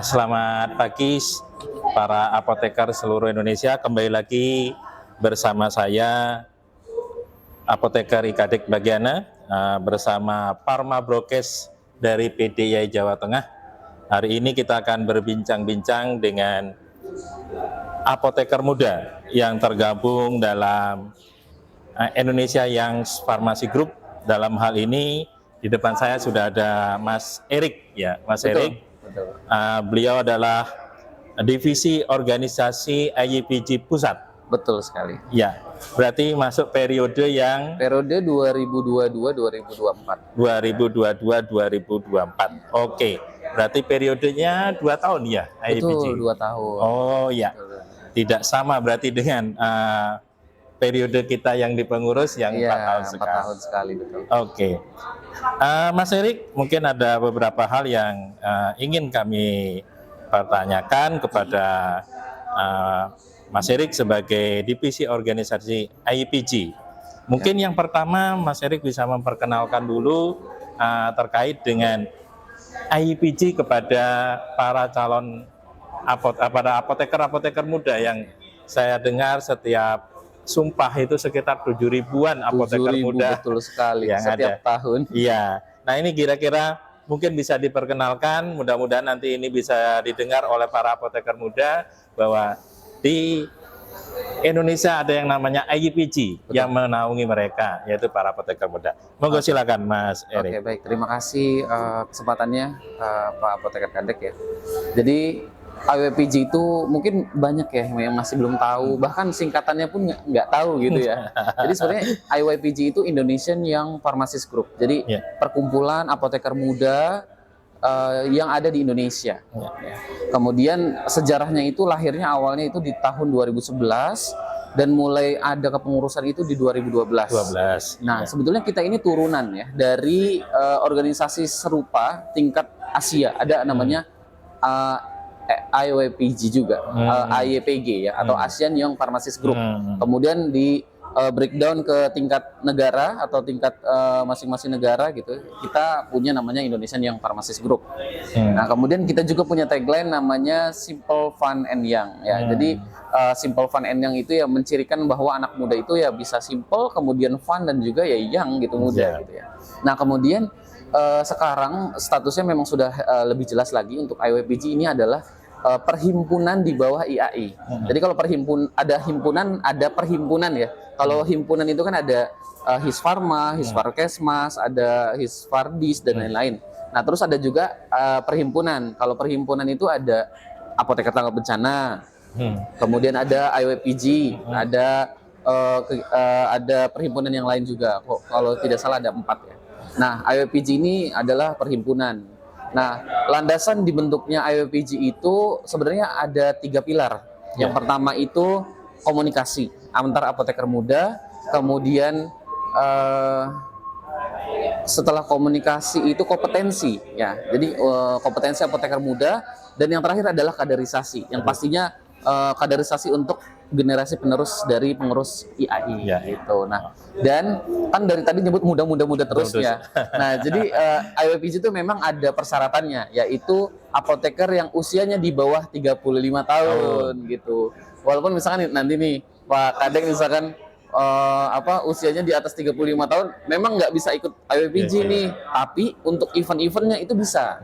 Selamat pagi para apoteker seluruh Indonesia. Kembali lagi bersama saya Apoteker Ikadik Bagiana bersama Parma Brokes dari PDI Jawa Tengah. Hari ini kita akan berbincang-bincang dengan apoteker muda yang tergabung dalam Indonesia Young Pharmacy Group. Dalam hal ini di depan saya sudah ada Mas Erik, ya, Mas Erik. Beliau adalah divisi organisasi IYPG Pusat. Betul sekali. Ya, berarti masuk periode yang Periode 2022-2024. 2022-2024. Oke, berarti periodenya 2 tahun ya IYPG? Betul, 2 tahun. Oh ya, Betul. tidak sama berarti dengan periode kita yang di pengurus yang 4 tahun 4 sekali. tahun sekali, betul. Oke. Mas Erik, mungkin ada beberapa hal yang ingin kami pertanyakan kepada Mas Erik sebagai divisi organisasi IYPG. Mungkin yang pertama Mas Erik bisa memperkenalkan dulu terkait dengan IYPG kepada para calon apoteker muda yang saya dengar setiap sumpah itu sekitar 7.000-an apoteker muda. Betul sekali, yang setiap ada. tahun. Iya. Nah, ini kira-kira mungkin bisa diperkenalkan, mudah-mudahan nanti ini bisa didengar oleh para apoteker muda bahwa di Indonesia ada yang namanya IYPG yang menaungi mereka, yaitu para apoteker muda. Monggo silakan Mas Erik. Oke, baik. Terima kasih kesempatannya Pak Apoteker Kadek ya. Jadi IYPG itu mungkin banyak ya yang masih belum tahu, bahkan singkatannya pun nggak tahu gitu ya. Jadi sebenarnya IYPG itu Indonesian Young Pharmacist Group. Jadi perkumpulan apoteker muda yang ada di Indonesia. Ya. Kemudian sejarahnya itu lahirnya awalnya itu di tahun 2011 dan mulai ada kepengurusan itu di 2012. Nah, sebetulnya kita ini turunan ya dari organisasi serupa tingkat Asia. Ada namanya IYPG juga, IYPG ya, atau ASEAN Young Pharmacist Group. Kemudian di breakdown ke tingkat negara atau tingkat masing-masing negara gitu. Kita punya namanya Indonesian Young Pharmacist Group. Nah, kemudian kita juga punya tagline namanya Simple, Fun, and Young ya. Jadi Simple, Fun, and Young itu ya mencirikan bahwa anak muda itu ya bisa simple, kemudian fun dan juga ya young gitu, muda gitu ya. Nah, kemudian sekarang statusnya memang sudah lebih jelas lagi untuk IYPG ini adalah perhimpunan di bawah IAI. Jadi kalau ada himpunan, ada perhimpunan ya. Kalau himpunan itu kan ada Hisfarma, Hisfarkesmas, ada Hisfardis dan lain-lain. Nah, terus ada juga perhimpunan. Kalau perhimpunan itu ada Apoteker Tanggap Bencana, kemudian ada IYPG, ada perhimpunan yang lain juga. Kalau tidak salah ada 4 ya. Nah, IYPG ini adalah perhimpunan. Nah, landasan dibentuknya IYPG itu sebenarnya ada 3 pilar. Yang pertama itu komunikasi antar apoteker muda, kemudian setelah komunikasi itu kompetensi ya. Jadi kompetensi apoteker muda, dan yang terakhir adalah kaderisasi. Yang pastinya kaderisasi untuk generasi penerus dari pengurus IAI gitu. Nah, dan kan dari tadi nyebut muda terus ya. Nah, jadi IYPG itu memang ada persyaratannya, yaitu apoteker yang usianya di bawah 35 tahun gitu. Walaupun misalkan nanti nih Pak Kadek misalkan usianya di atas 35 tahun memang nggak bisa ikut IYPG nih, tapi untuk event-eventnya itu bisa.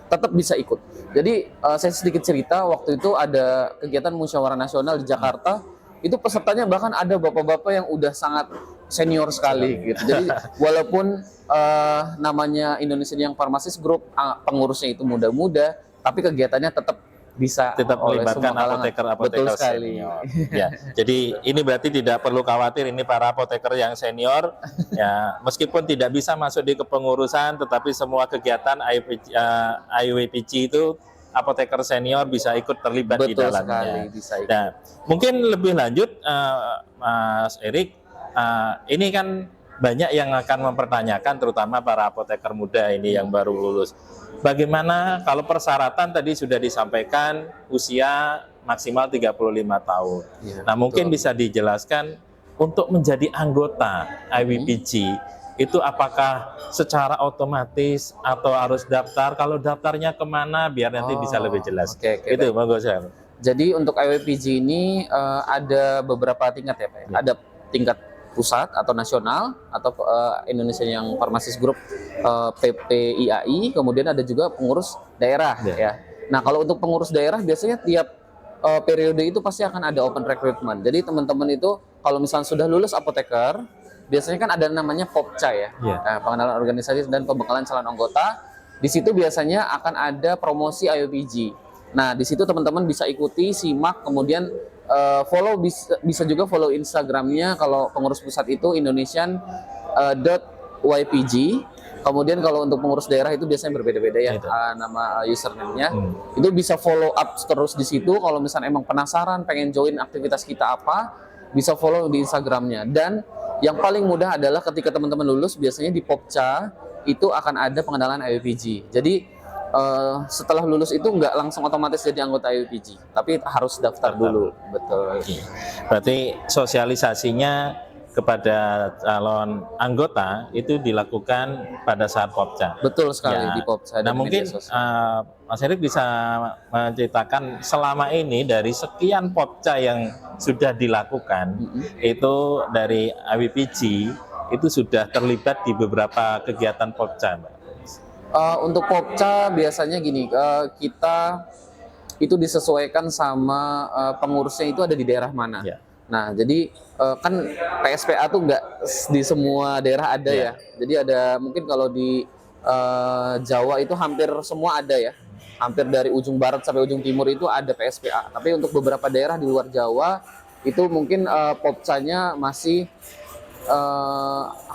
Tetap bisa ikut. Jadi saya sedikit cerita, waktu itu ada kegiatan musyawarah nasional di Jakarta, itu pesertanya bahkan ada bapak-bapak yang udah sangat senior sekali gitu. Jadi walaupun namanya Indonesian Young Pharmacist Group, pengurusnya itu muda-muda, tapi kegiatannya tetap melibatkan apoteker senior. Ya, jadi ini berarti tidak perlu khawatir, ini para apoteker yang senior ya, meskipun tidak bisa masuk di kepengurusan, tetapi semua kegiatan IYPG itu apoteker senior bisa ikut terlibat di dalamnya. Nah, mungkin lebih lanjut Mas Erik, ini kan banyak yang akan mempertanyakan, terutama para apoteker muda ini yang baru lulus. Bagaimana kalau persyaratan tadi sudah disampaikan usia maksimal 35 tahun. Nah, mungkin bisa dijelaskan untuk menjadi anggota IYPG itu apakah secara otomatis atau harus daftar? Kalau daftarnya kemana biar nanti bisa lebih jelas. Oke, oke, Itu baik. monggo Sir. Jadi untuk IWPG ini ada beberapa tingkat ya Pak. Ya. Ada tingkat pusat atau nasional atau Indonesia yang Pharmacist Group PPIAI, kemudian ada juga pengurus daerah Ya. ya. Nah kalau untuk pengurus daerah biasanya tiap periode itu pasti akan ada open recruitment. Jadi teman-teman itu kalau misalnya sudah lulus apoteker, biasanya kan ada namanya POPCA ya, Ya. pengenalan organisasi dan pembekalan calon anggota. Di situ biasanya akan ada promosi IWPG. Nah, di situ teman-teman bisa ikuti, simak, kemudian follow, bisa juga follow Instagramnya kalau pengurus pusat itu Indonesian.YPG. Kemudian kalau untuk pengurus daerah itu biasanya berbeda-beda ya, Itu. nama username-nya. Itu bisa follow up terus di situ. Kalau misalnya emang penasaran pengen join aktivitas kita apa, bisa follow di Instagramnya. Dan yang paling mudah adalah ketika teman-teman lulus biasanya di Popca itu akan ada pengenalan IWPG. Jadi setelah lulus itu nggak langsung otomatis jadi anggota IWPG, tapi harus daftar dulu. Betul. Berarti sosialisasinya kepada calon anggota itu dilakukan pada saat Popca. Betul sekali Ya. di Popca. Nah dan mungkin media sosial. Mas Erik bisa menceritakan selama ini dari sekian Popca yang sudah dilakukan, itu dari IWPG itu sudah terlibat di beberapa kegiatan Popca, Mbak. Untuk Popca biasanya gini, kita itu disesuaikan sama pengurusnya itu ada di daerah mana. Ya. Nah, jadi kan PSPA tuh nggak di semua daerah ada Ya. ya. Jadi ada mungkin kalau di Jawa itu hampir semua ada ya. Hampir dari ujung barat sampai ujung timur itu ada PSPA. Tapi untuk beberapa daerah di luar Jawa itu mungkin Popcanya masih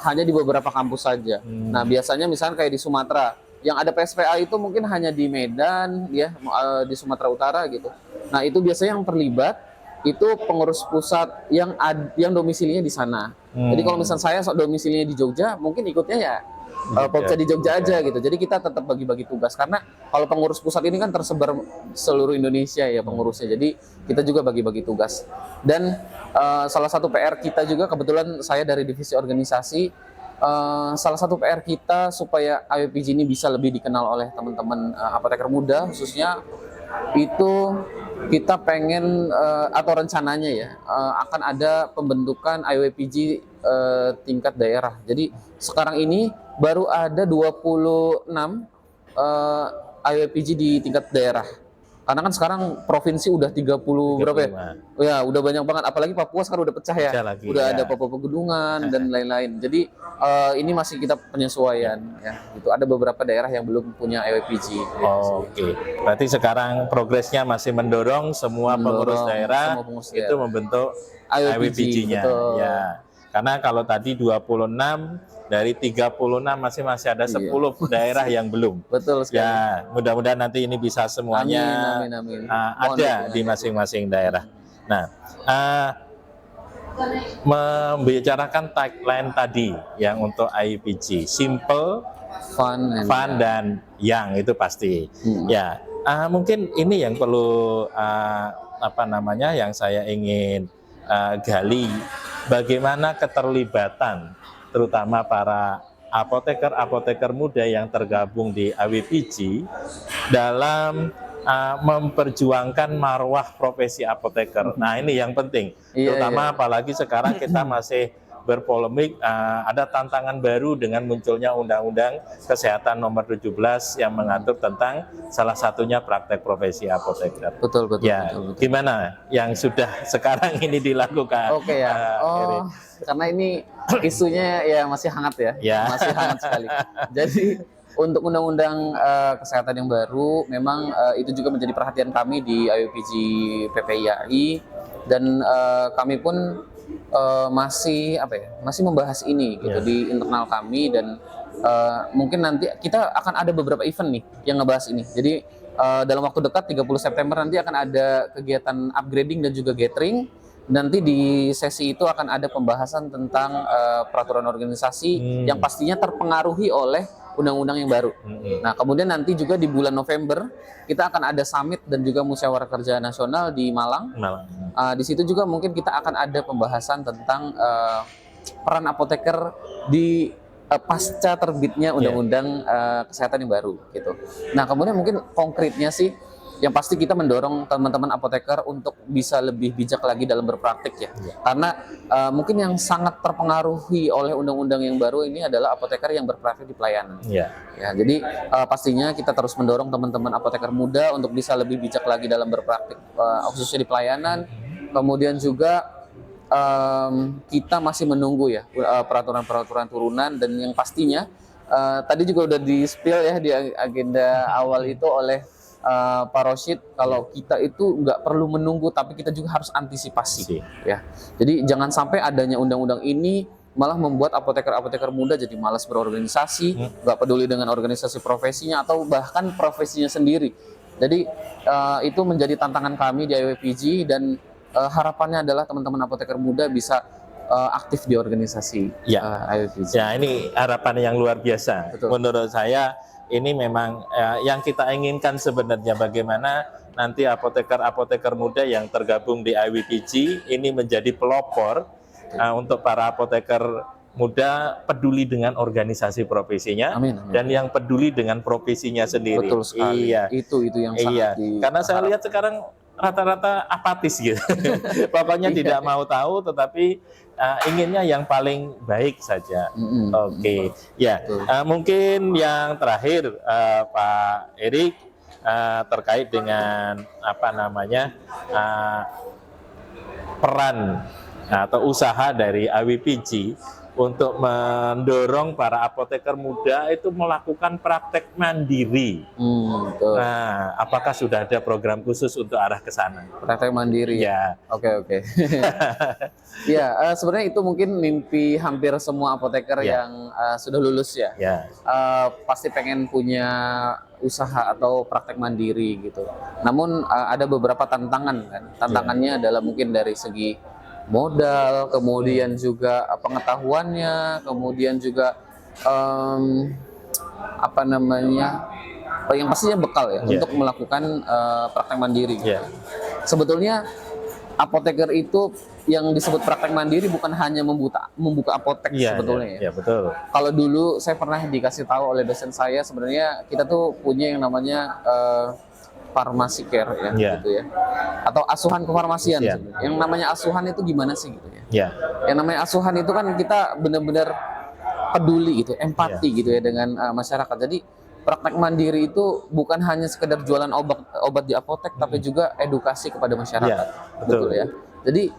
hanya di beberapa kampus saja. Nah, biasanya misalnya kayak di Sumatera, yang ada PSPA itu mungkin hanya di Medan, ya, di Sumatera Utara gitu. Nah, itu biasanya yang terlibat itu pengurus pusat yang domisilinya di sana. Jadi kalau misalnya saya domisilinya di Jogja, mungkin ikutnya ya Popca di Jogja aja gitu. Jadi kita tetap bagi-bagi tugas karena kalau pengurus pusat ini kan tersebar seluruh Indonesia ya pengurusnya. Jadi kita juga bagi-bagi tugas. Dan salah satu PR kita juga, kebetulan saya dari divisi organisasi, salah satu PR kita supaya IWPG ini bisa lebih dikenal oleh teman-teman apoteker muda khususnya, itu kita pengen atau rencananya ya akan ada pembentukan IWPG tingkat daerah. Jadi sekarang ini baru ada 26 IWPG di tingkat daerah. Karena kan sekarang provinsi udah 30 berapa ya? Ya, udah banyak banget. Apalagi Papua sekarang udah pecah ya. Pecah lagi, udah ya. ada Papua Pegunungan dan lain-lain. Jadi ini masih kita penyesuaian ya. Itu ada beberapa daerah yang belum punya IWPG. Oke. Berarti sekarang progresnya masih mendorong semua pengurus daerah semua pengurus itu daerah. membentuk IWPG, IWPG-nya. betul. Ya. Karena kalau tadi 26 dari 36 masih ada 10 daerah yang belum. Betul sekali. Ya, mudah-mudahan nanti ini bisa semuanya Amin. ada di masing-masing daerah. Nah, membicarakan tagline tadi yang untuk IWPG, simple, fun dan young, itu pasti. Ya, mungkin ini yang perlu yang saya ingin gali, bagaimana keterlibatan terutama para apoteker muda yang tergabung di IWPG dalam memperjuangkan marwah profesi apoteker. Nah, ini yang penting, terutama apalagi sekarang kita masih berpolemik, ada tantangan baru dengan munculnya Undang-Undang Kesehatan Nomor 17 yang mengatur tentang salah satunya praktek profesi apoteker. Betul. Ya, gimana yang sudah sekarang ini dilakukan? Oke ya. Karena ini isunya ya masih hangat ya. Masih hangat sekali. Jadi untuk Undang-Undang Kesehatan yang baru, memang itu juga menjadi perhatian kami di IWPG PPIAI, dan kami pun masih membahas ini gitu di internal kami, dan mungkin nanti kita akan ada beberapa event nih yang ngebahas ini. Jadi dalam waktu dekat 30 September nanti akan ada kegiatan upgrading dan juga gathering. Nanti di sesi itu akan ada pembahasan tentang peraturan organisasi yang pastinya terpengaruhi oleh undang-undang yang baru. Nah, kemudian nanti juga di bulan November kita akan ada summit dan juga musyawarah kerja nasional di Malang. Di situ juga mungkin kita akan ada pembahasan tentang peran apoteker di pasca terbitnya undang-undang kesehatan yang baru gitu. Nah, kemudian mungkin konkretnya sih yang pasti kita mendorong teman-teman apoteker untuk bisa lebih bijak lagi dalam berpraktik ya. Karena mungkin yang sangat terpengaruhi oleh undang-undang yang baru ini adalah apoteker yang berpraktik di pelayanan. Ya, jadi pastinya kita terus mendorong teman-teman apoteker muda untuk bisa lebih bijak lagi dalam berpraktik, khususnya di pelayanan. Kemudian juga kita masih menunggu ya peraturan-peraturan turunan, dan yang pastinya tadi juga udah di-spill ya di agenda awal itu oleh Pak Rosyid, kalau kita itu nggak perlu menunggu, tapi kita juga harus antisipasi ya. Jadi jangan sampai adanya undang-undang ini malah membuat apoteker-apoteker muda jadi malas berorganisasi, nggak peduli dengan organisasi profesinya atau bahkan profesinya sendiri. Jadi itu menjadi tantangan kami di IWPG, dan harapannya adalah teman-teman apoteker muda bisa aktif di organisasi IWPG. Ya, ini harapan yang luar biasa. Betul. Menurut saya ini memang yang kita inginkan sebenarnya, bagaimana nanti apoteker-apoteker muda yang tergabung di IWPG ini menjadi pelopor untuk para apoteker muda peduli dengan organisasi profesinya. Amin. Dan yang peduli dengan profesinya sendiri. Betul sekali. Iya. Itu yang sangat karena saya lihat sekarang rata-rata apatis gitu. Pokoknya tidak mau tahu, tetapi inginnya yang paling baik saja. Oke. Ya, mungkin yang terakhir Pak Erik terkait dengan peran atau usaha dari IWPG untuk mendorong para apoteker muda itu melakukan praktek mandiri. Nah, apakah sudah ada program khusus untuk arah ke sana? Praktek mandiri. Ya. Oke. Ya, sebenarnya itu mungkin mimpi hampir semua apoteker yang sudah lulus ya. Pasti pengen punya usaha atau praktek mandiri gitu. Namun ada beberapa tantangan kan. Tantangannya adalah mungkin dari segi modal, kemudian juga pengetahuannya, kemudian juga yang pastinya bekal ya untuk melakukan praktek mandiri. Sebetulnya apoteker itu yang disebut praktek mandiri bukan hanya membuka apotek sebetulnya ya. Betul. Kalau dulu saya pernah dikasih tahu oleh dosen saya, sebenarnya kita tuh punya yang namanya pharmacy care gitu ya, atau asuhan kefarmasian. Yang namanya asuhan itu gimana sih gitu ya? Yang namanya asuhan itu kan kita benar-benar peduli gitu, empati gitu ya dengan masyarakat. Jadi praktek mandiri itu bukan hanya sekedar jualan obat di apotek, tapi juga edukasi kepada masyarakat. Betul ya. Jadi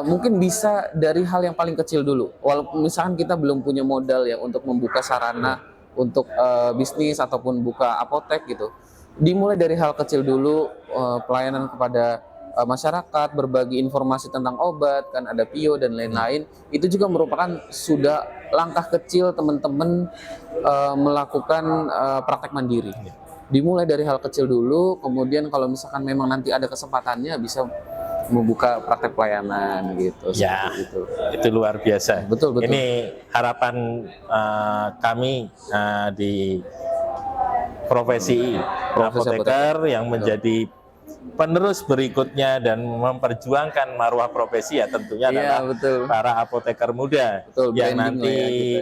mungkin bisa dari hal yang paling kecil dulu. Walaupun misalkan kita belum punya modal ya untuk membuka sarana untuk bisnis ataupun buka apotek gitu. Dimulai dari hal kecil dulu, pelayanan kepada masyarakat, berbagi informasi tentang obat, kan ada PIO dan lain-lain. Itu juga merupakan sudah langkah kecil teman-teman melakukan praktek mandiri. Dimulai dari hal kecil dulu, kemudian kalau misalkan memang nanti ada kesempatannya bisa membuka praktek pelayanan gitu. Ya, itu luar biasa. Betul. Ini harapan kami di profesi apoteker yang menjadi penerus berikutnya dan memperjuangkan marwah profesi ya tentunya adalah para apoteker muda yang nanti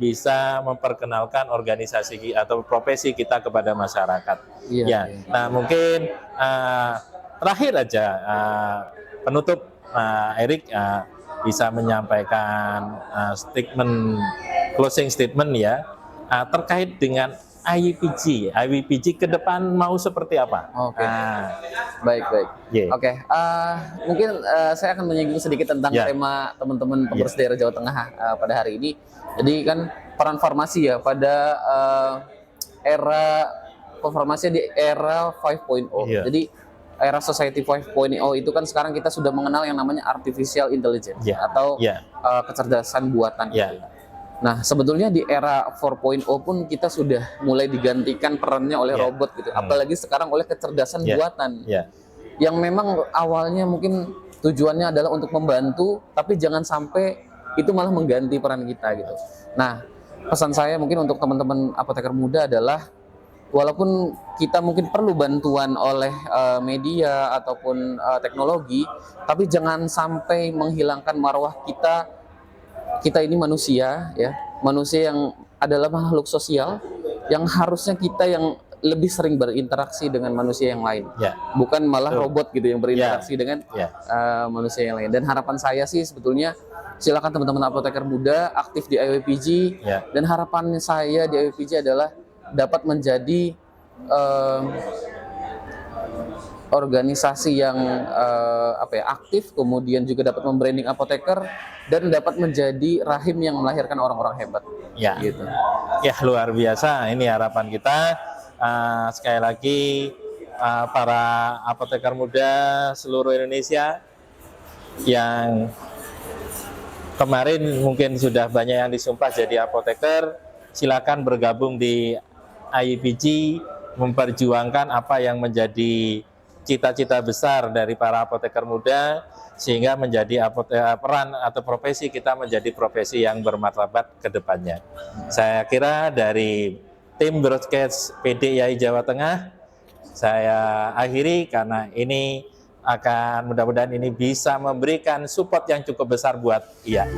bisa memperkenalkan organisasi atau profesi kita kepada masyarakat. Nah, mungkin terakhir aja penutup Erik bisa menyampaikan closing statement ya terkait dengan IWPG ke depan mau seperti apa? Baik. Mungkin saya akan menyinggung sedikit tentang tema teman-teman pengurus daerah Jawa Tengah pada hari ini. Jadi kan peran farmasi ya pada era farmasi di era 5.0. Jadi era society 5.0 itu kan sekarang kita sudah mengenal yang namanya artificial intelligence atau kecerdasan buatan. Nah, sebetulnya di era 4.0 pun kita sudah mulai digantikan perannya oleh robot gitu. Apalagi sekarang oleh kecerdasan buatan. Yang memang awalnya mungkin tujuannya adalah untuk membantu, tapi jangan sampai itu malah mengganti peran kita gitu. Nah, pesan saya mungkin untuk teman-teman apoteker muda adalah walaupun kita mungkin perlu bantuan oleh media ataupun teknologi, tapi jangan sampai menghilangkan marwah kita ini manusia ya, manusia yang adalah makhluk sosial yang harusnya kita yang lebih sering berinteraksi dengan manusia yang lain, Ya, bukan malah betul. robot gitu yang berinteraksi dengan ya, manusia yang lain. Dan harapan saya sih sebetulnya silakan teman-teman apoteker muda aktif di IWPG, ya, dan harapan saya di IWPG adalah dapat menjadi organisasi yang aktif, kemudian juga dapat membranding apoteker dan dapat menjadi rahim yang melahirkan orang-orang hebat. ya. Gitu. Ya, luar biasa. Ini harapan kita. Sekali lagi para apoteker muda seluruh Indonesia yang kemarin mungkin sudah banyak yang disumpah jadi apoteker, silakan bergabung di IWPG, memperjuangkan apa yang menjadi cita-cita besar dari para apoteker muda, sehingga menjadi peran atau profesi kita menjadi profesi yang bermartabat ke depannya. Saya kira dari tim broadcast PDIAI Jawa Tengah, saya akhiri karena ini akan mudah-mudahan ini bisa memberikan support yang cukup besar buat IAI.